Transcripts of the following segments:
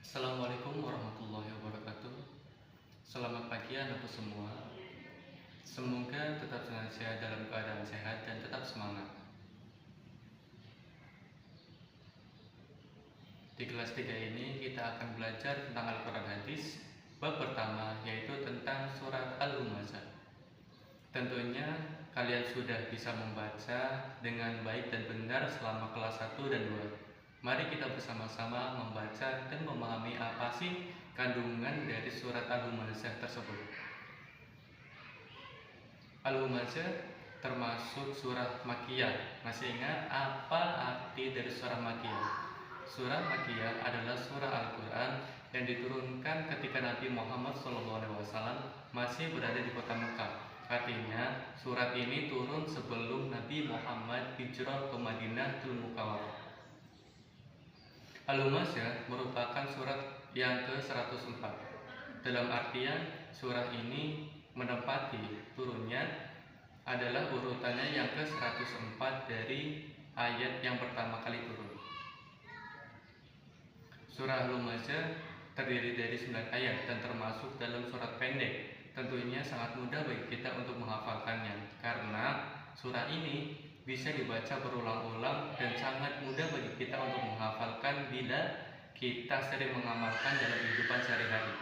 Assalamualaikum warahmatullahi wabarakatuh. Selamat pagi anakku semua. Semoga tetap senantiasa dalam keadaan sehat dan tetap semangat. Di kelas 3 ini kita akan belajar tentang Al-Quran Hadis. Bab pertama yaitu tentang surat Al-Humazah. Tentunya kalian sudah bisa membaca dengan baik dan benar selama kelas 1 dan 2. Mari kita bersama-sama membaca dan memahami apa sih kandungan dari surat Al-Humazah tersebut. Al-Humazah termasuk surah Makkiyah. Masih ingat apa arti dari surah Makkiyah? Surah Makkiyah adalah surah Al-Quran yang diturunkan ketika Nabi Muhammad SAW masih berada di kota Mekah. Artinya, surat ini turun sebelum Nabi Muhammad hijrah ke Madinatul Munawwarah. Al-Humazah merupakan surat yang ke-104. Dalam artian, surah ini menempati turunnya adalah urutannya yang ke-104 dari ayat yang pertama kali turun. Surah Al-Humazah terdiri dari 9 ayat dan termasuk dalam surat pendek. Tentunya sangat mudah bagi kita untuk menghafalkannya karena surah ini bisa dibaca berulang-ulang dan sangat mudah bagi kita untuk menghafalkan bila kita sering mengamalkan dalam kehidupan sehari-hari.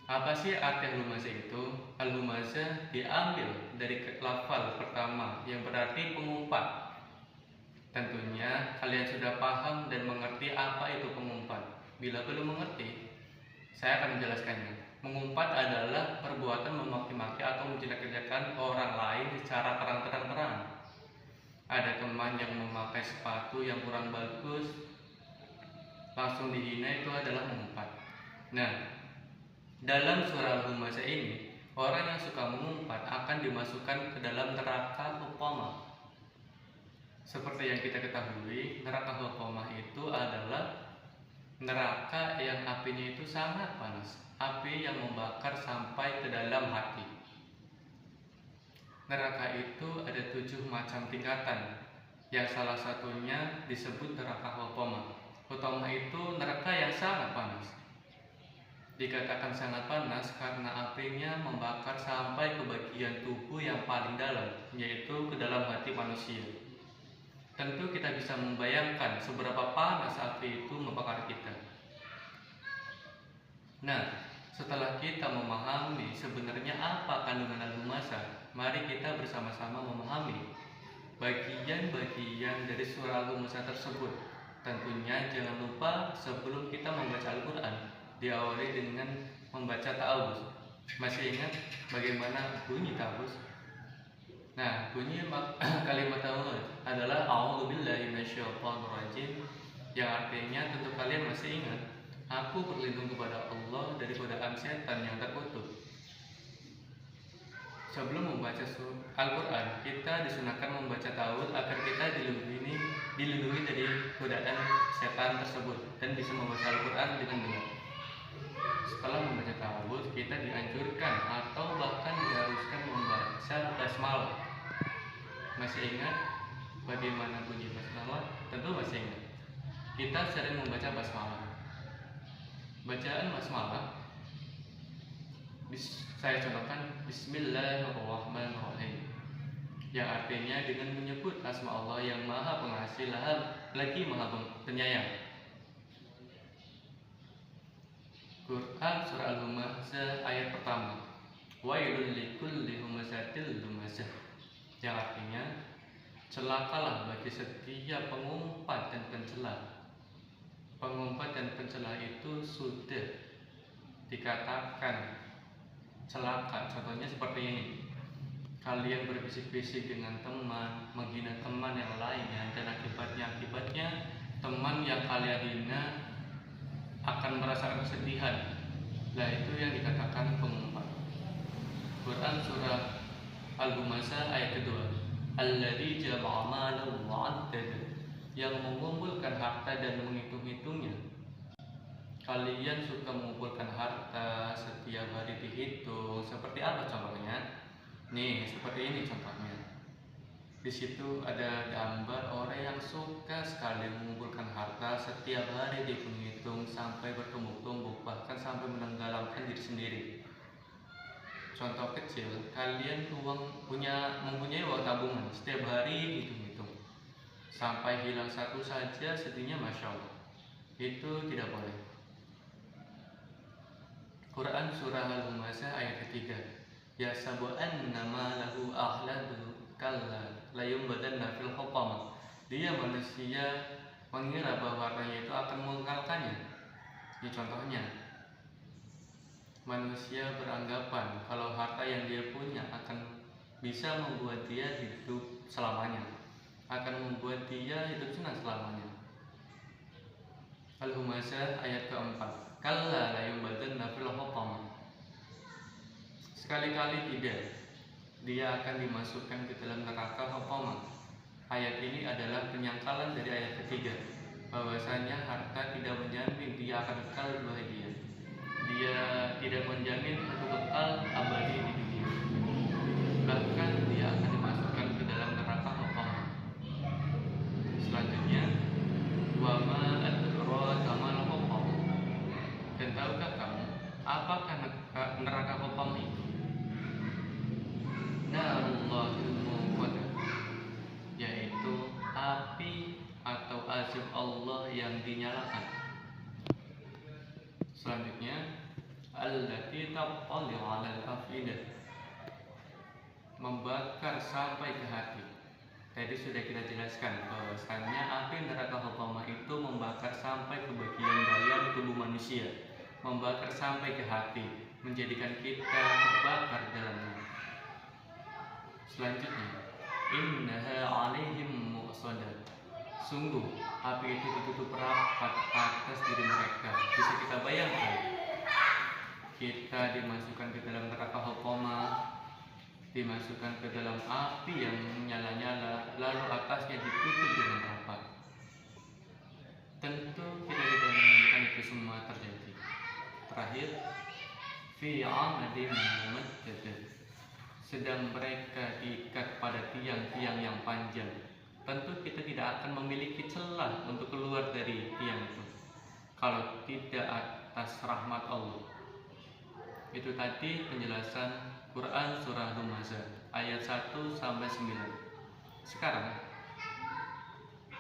Apa sih arti Al-Humazah itu? Al-Humazah diambil dari lafal pertama yang berarti pengumpat. Tentunya kalian sudah paham dan mengerti apa itu pengumpat. Bila belum mengerti, saya akan menjelaskannya. Mengumpat adalah perbuatan memaki-maki atau menjelek-jelekan orang lain secara terang-terangan. Ada teman yang memakai sepatu yang kurang bagus, langsung dihina, itu adalah mengumpat. Nah, dalam surah Al-Humazah ini, orang yang suka mengumpat akan dimasukkan ke dalam neraka Huqamah. Seperti yang kita ketahui, neraka Huqamah itu adalah neraka yang apinya itu sangat panas, api yang membakar sampai ke dalam hati. Neraka itu ada 7 macam tingkatan, yang salah satunya disebut neraka Huqamah. Huqamah itu neraka yang sangat panas. Dikatakan sangat panas karena apinya membakar sampai ke bagian tubuh yang paling dalam, yaitu ke dalam hati manusia. Tentu kita bisa membayangkan seberapa panas api itu membakar kita. Nah, setelah kita memahami sebenarnya apa kandungan Al-Humazah, mari kita bersama-sama memahami bagian-bagian dari surah Al-Humazah tersebut. Tentunya jangan lupa sebelum kita membaca Al-Quran, diawali dengan membaca ta'awuz. Masih ingat bagaimana bunyi ta'awuz? Nah, bunyi kalimat ta'awuz adalah A'udzubillahi minasyaitonirrajim, yang artinya tentu kalian masih ingat, aku berlindung kepada Allah dari godaan setan yang terkutuk. Sebelum membaca Al-Quran, kita disunahkan membaca ta'awuz agar kita dilindungi dari godaan setan tersebut dan bisa membaca Al-Quran dengan benar. Setelah membaca ta'awuz, kita dianjurkan atau bahkan diharuskan membaca basmalah. Masih ingat bagaimana bunyi basmalah? Tentu masih ingat. Kita sering membaca basmalah. Bacaan basmalah saya contohkan Bismillahirrahmanirrahim, yang artinya dengan menyebut asma Allah yang maha pengasih lagi maha penyayang. Quran surah Al-Humazah ayat pertama, Wailul likulli humazatil lumazah, yang artinya celakalah bagi setiap pengumpat dan pencela. Pengumpat dan pencela itu sudah dikatakan celaka. Contohnya seperti ini: kalian berbisik-bisik dengan teman, menghina teman yang lainnya, dan akibatnya teman yang kalian hina akan merasakan kesedihan. Nah, itu yang dikatakan pengumpat. Quran surah Al-Humazah ayat kedua, Alladzi jama'a malan wa 'addada, yang mengumpulkan harta dan menghitung-hitungnya. Kalian suka mengumpulkan harta, setiap hari dihitung. Seperti apa contohnya? Nih, seperti ini contohnya. Di situ ada gambar orang yang suka sekali mengumpulkan harta, setiap hari dihitung-hitung sampai bertumbuk-tumbuk, bahkan sampai menenggelamkan diri sendiri. Contoh kecil, kalian mempunyai uang tabungan, setiap hari dihitung-hitung sampai hilang satu saja, sedihnya Masya Allah. Itu tidak boleh. Quran surah Al-Humazah ayat ketiga. Ya sabu annama lahu ahladu kalla layumbadanna fil hutamah. Dia manusia mengira bahwa hartanya itu akan mengekalkannya. Ini contohnya, manusia beranggapan kalau harta yang dia punya akan bisa membuat dia hidup selamanya, akan membuat dia hidup senang selamanya. Al-Humazah ayat keempat. Kalla layumbadanna fil hutamah. Sekali-kali tidak, dia akan dimasukkan ke dalam neraka hutamah. Ayat ini adalah penyangkalan dari ayat ketiga, bahwasanya harta tidak menjamin dia akan kekal bahagia. Dia tidak menjamin untuk kekal abadi di dunia. Bahkan dia akan dimasukkan ke dalam neraka hutamah. Selanjutnya, wa ma adraka mal hutamah. Dan tahukah kamu apakah neraka hutamah itu? Narullahil muqadah, yaitu api atau azab Allah yang dinyalakan. Selanjutnya, allati tattali 'alal afidah, membakar sampai ke hati. Tadi sudah kita jelaskan bahwasanya api neraka hutamah itu membakar sampai ke bagian dalam tubuh manusia, membakar sampai ke hati, menjadikan kita terbakar dalamnya. Selanjutnya, innaha 'alaihim mu'sadah. Sungguh api itu ditutup rapat atas diri mereka. Bisa kita bayangkan, kita dimasukkan ke dalam neraka hutamah, dimasukkan ke dalam api yang menyala-nyala, lalu atasnya ditutup dengan rapat. Tentu kita tidak menginginkan itu semua terjadi. Terakhir, fi 'amadin mumaddadah, sedang mereka diikat pada tiang-tiang yang panjang. Tentu kita tidak akan memiliki celah untuk keluar dari tiang itu kalau tidak atas rahmat Allah. Itu tadi penjelasan Quran surah Al-Humazah ayat 1 sampai 9. Sekarang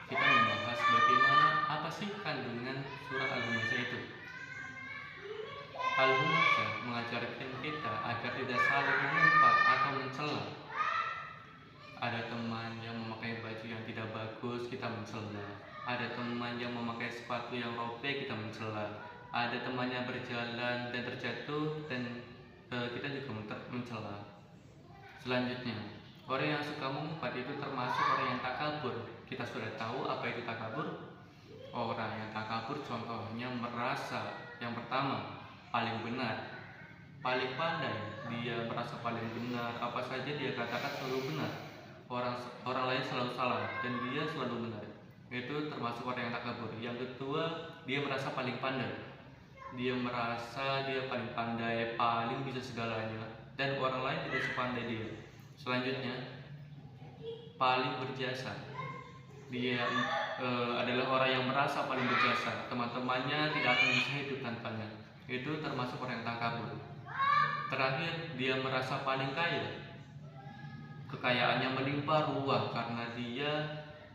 kita membahas bagaimana apa sih kandungan surah Al-Humazah itu. Al-Humazah mengajarkan kita agar tidak saling mengumpat atau mencela. Ada teman yang memakai baju yang tidak bagus, kita mencela. Ada teman yang memakai sepatu yang robek, kita mencela. Ada teman yang berjalan dan terjatuh dan kita juga mencela. Selanjutnya, orang yang suka mengumpat itu termasuk orang yang takabur. Kita sudah tahu apa itu takabur. Orang yang takabur contohnya merasa yang pertama paling benar, paling pandai. Dia merasa paling benar, apa saja dia katakan selalu benar. Orang lain selalu salah dan dia selalu benar. Itu termasuk orang yang takabur. Yang kedua, dia merasa paling pandai. Dia merasa dia paling pandai, paling bisa segalanya, dan orang lain tidak sepandai dia. Selanjutnya, paling berjasa. Dia adalah orang yang merasa paling berjasa. Teman-temannya tidak akan bisa hidup tanpanya. Itu termasuk orang yang takabur. Terakhir, dia merasa paling kaya. Kekayaannya melimpah ruah karena dia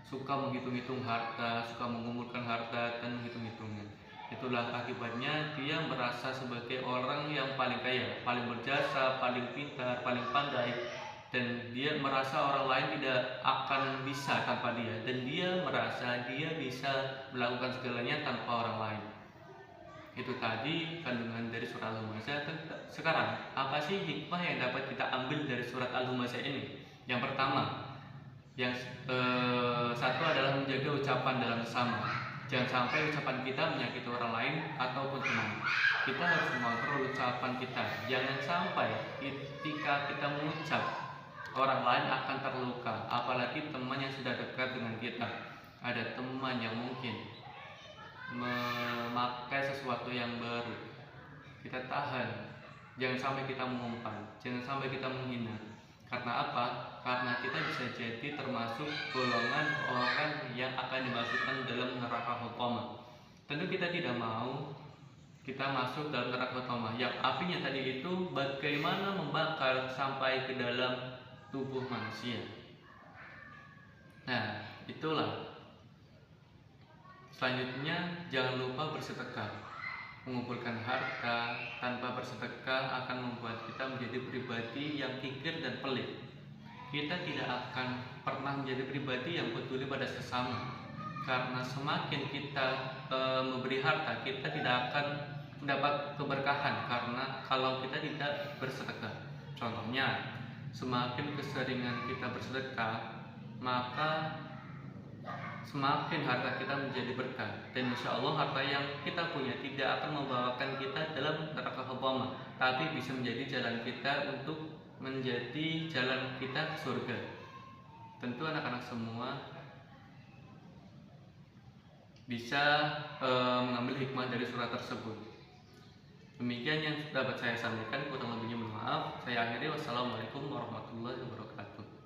suka menghitung-hitung harta, suka mengumpulkan harta dan menghitung-hitungnya. Itulah akibatnya dia merasa sebagai orang yang paling kaya, paling berjasa, paling pintar, paling pandai, dan dia merasa orang lain tidak akan bisa tanpa dia, dan dia merasa dia bisa melakukan segalanya tanpa orang lain. Itu tadi kandungan dari surat Al-Humazah. Sekarang, apa sih hikmah yang dapat kita ambil dari surat Al-Humazah ini? Yang pertama, satu adalah menjaga ucapan dalam sesama. Jangan sampai ucapan kita menyakiti orang lain ataupun teman. Kita harus mengontrol ucapan kita. Jangan sampai ketika kita mengucap, orang lain akan terluka. Apalagi teman yang sudah dekat dengan kita. Ada teman yang mungkin memakai sesuatu yang baru, kita tahan. Jangan sampai kita mengumpat, jangan sampai kita menghina. Karena apa? Karena kita bisa jadi termasuk golongan orang yang akan dimasukkan dalam neraka hutamah. Tentu kita tidak mau kita masuk dalam neraka hutamah yang apinya tadi itu bagaimana membakar sampai ke dalam tubuh manusia. Nah, itulah. Selanjutnya, jangan lupa bersedekah. Mengumpulkan harta tanpa bersedekah akan membuat kita menjadi pribadi yang kikir dan pelit. Kita tidak akan pernah menjadi pribadi yang peduli pada sesama. Karena semakin kita memberi harta, kita tidak akan mendapat keberkahan karena kalau kita tidak bersedekah. Contohnya, semakin keseringan kita bersedekah, maka semakin harta kita menjadi berkah, dan insya Allah harta yang kita punya tidak akan membawakan kita dalam neraka hutamah, tapi bisa menjadi jalan kita untuk menjadi jalan kita ke surga. Tentu anak-anak semua bisa mengambil hikmah dari surat tersebut. Demikian yang dapat saya sampaikan, kurang lebihnya mohon maaf. Saya akhiri, wassalamualaikum warahmatullahi wabarakatuh.